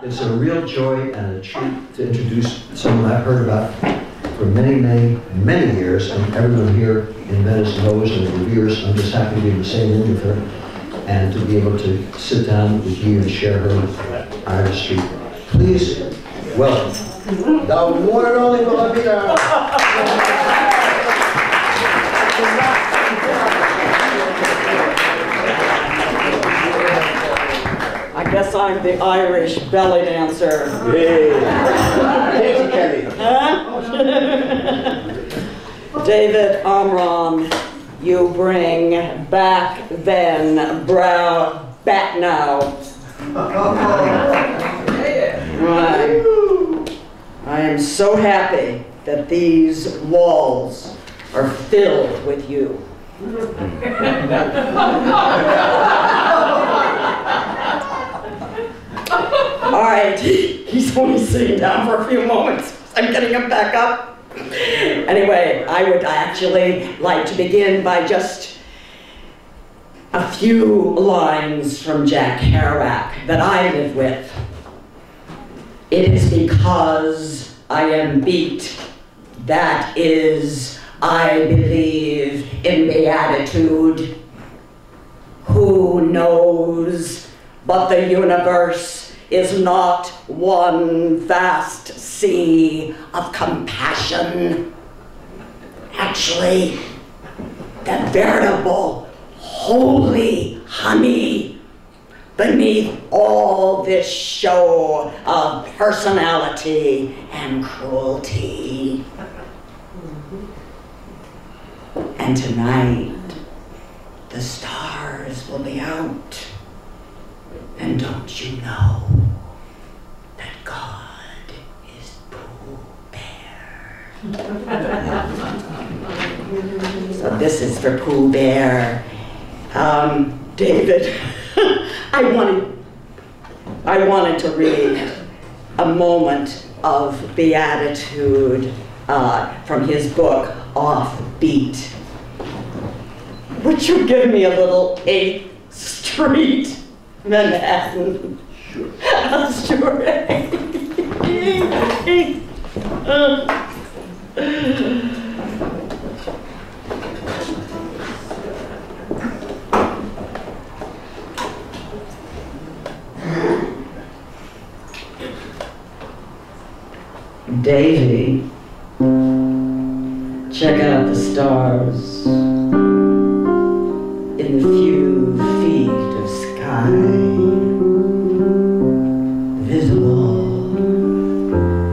It's a real joy and a treat to introduce someone I've heard about for many, many, many years, and everyone here in Venice knows and reveres. I'm just happy to be in the same room with her and to be able to sit down with you and share her artistry. Please welcome the one and only Philomene. I guess I'm the Irish belly dancer. Huh? David Amram, you bring back then, brow back now. Right. I am so happy that these walls are filled with you. All right, he's only sitting down for a few moments. I'm getting him back up. Anyway, I would actually like to begin by just a few lines from Jack Kerouac that I live with. It is because I am beat, that is, I believe in beatitude. Who knows but the universe is not one vast sea of compassion. Actually, the veritable holy honey beneath all this show of personality and cruelty. And tonight, the stars will be out. And don't you know that God is Pooh Bear? So this is for Pooh Bear. David, I wanted to read a moment of beatitude from his book, Offbeat. Would you give me a little 8th Street? Manhattan. Sure. Sure. Davy, check out the stars in the few feet of sky, visible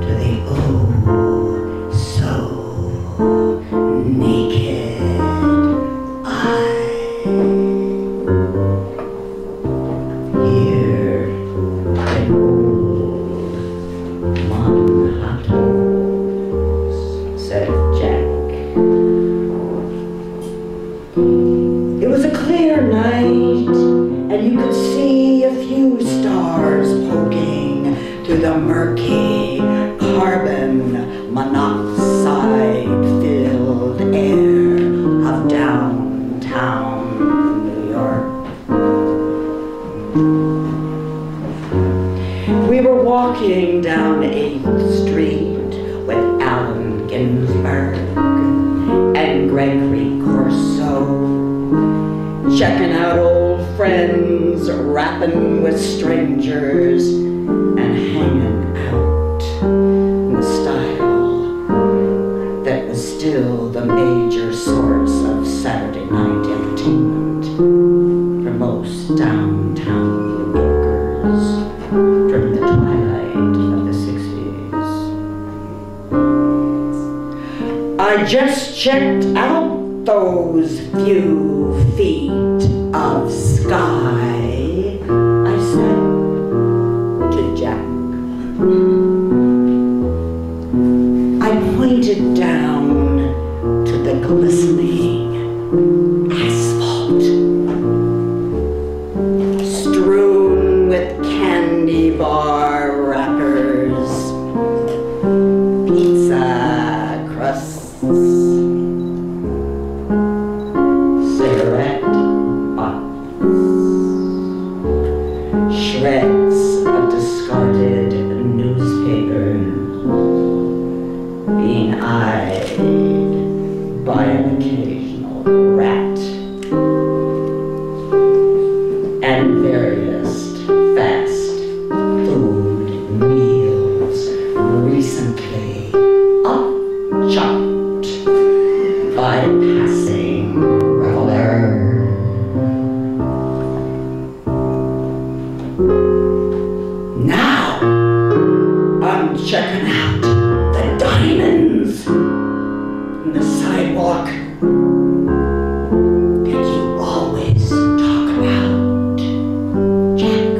to the oh so naked eye. Here in old Manhattan, said Jack. It was a clear night, and you could see a few stars poking through the murky carbon monoxide-filled air of downtown New York. We were walking down 8th Street with Allen Ginsberg and Gregory Corso, checking out old friends, rapping with strangers, and hanging out in the style that was still the major source of Saturday night entertainment for most downtown New Yorkers during the twilight of the 60s. I just checked out those few feet of sky, I said to Jack. I pointed down to the glistening asphalt, strewn with candy bar wrappers, pizza crusts, cigarette butts, accompanied by an occasional rat and various fast food meals recently upchucked by passing revelers. Now I'm checking out the diamonds in the sidewalk that you always talk about, Jack.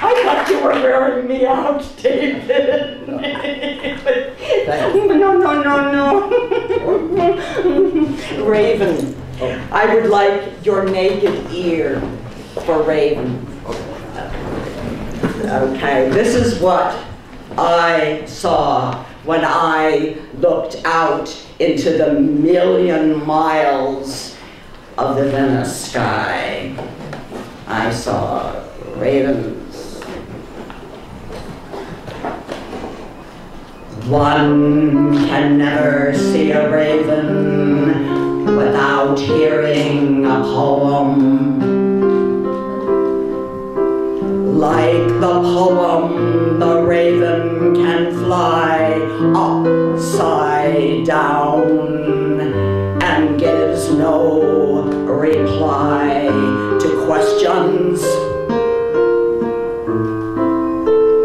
I thought you were wearing me out, David. No. Raven. I would like your naked ear for Raven. Okay, this is what I saw when I looked out into the million miles of the Venice sky. I saw ravens. One can never see a raven without hearing a poem. Like the poem, the raven can fly upside down and gives no reply to questions.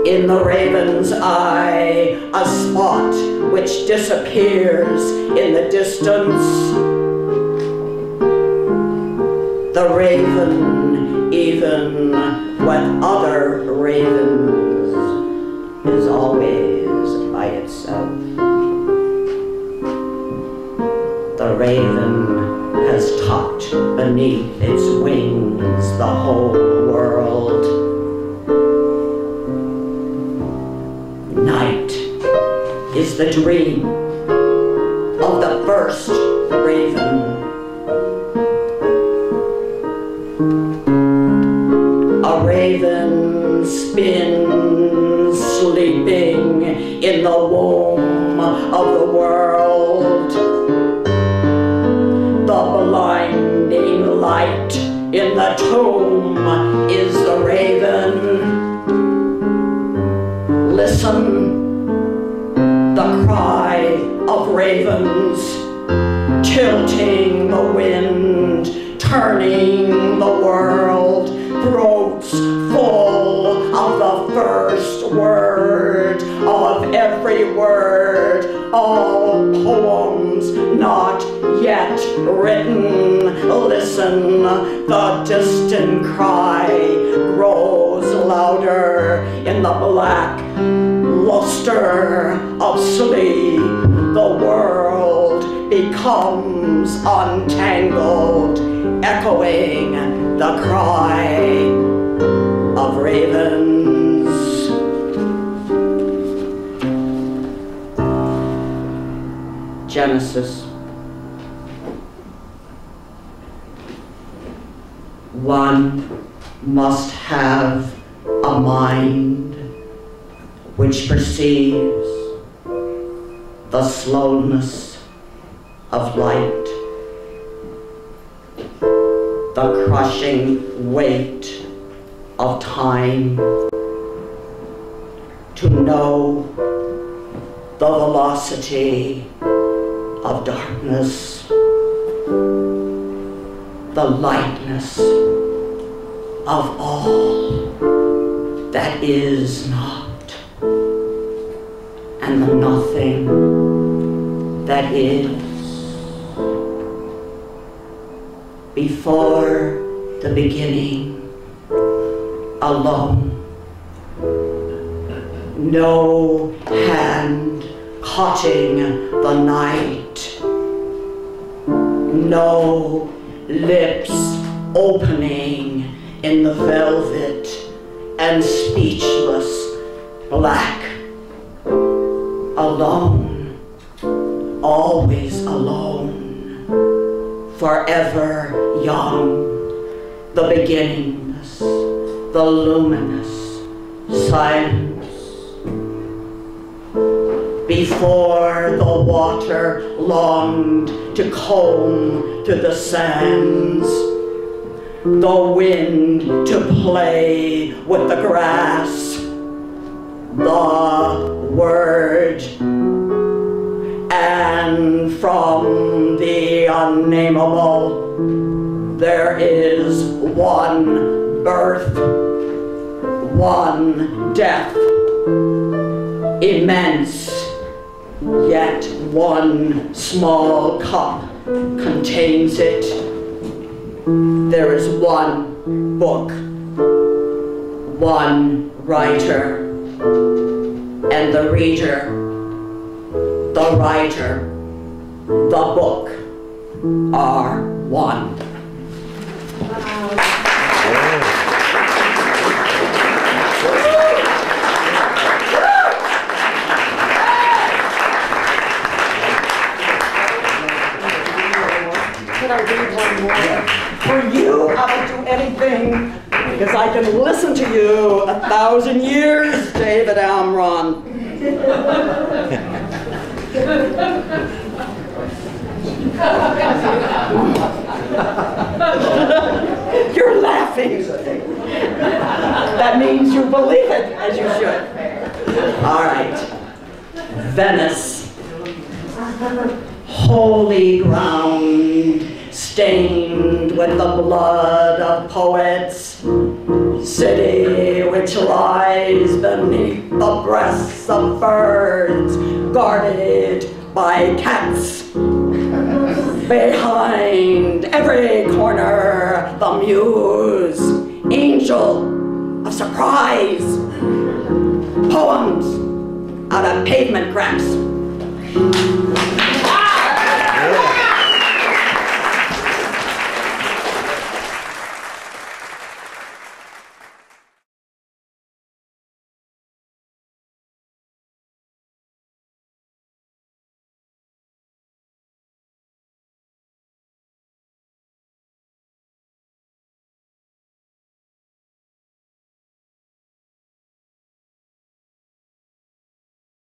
In the raven's eye, a spot which disappears in the distance. The raven, even with other ravens, is always by itself. The raven has tucked beneath its wings the whole world. Night is the dream of the first raven. A raven spins sleeping in the womb of the world. The blinding light in the tomb is the raven. Listen, the cry of ravens, tilting the wind, turning the world, throats full of the first word of every word, all poems not yet written. Listen, the distant cry grows louder in the black luster of sleep. The world becomes untangled, echoing the cry of ravens. Genesis. One must have a mind which perceives the slowness of light, the crushing weight of time, to know the velocity of darkness, the lightness of all that is not, and the nothing that is. Before the beginning, alone, no hand cutting the night, no lips opening in the velvet, and speechless black, alone, always alone, forever young, the beginningless, the luminous silence. Before the water longed to comb to the sands, the wind to play with the grass, the word, and from the unnameable there is one birth, one death, immense, yet one small cup contains it. There is one book, one writer, and the reader, the writer, the book are one. Can I read one more? For you, I would do anything, because I can listen to you 1,000 years, David Amram. You're laughing. That means you believe it, as you should. All right. Venice. Holy ground, stained with the blood of poets, city which lies beneath the breasts of birds, guarded by cats. Behind every corner, the muse, angel of surprise, poems out of pavement cracks.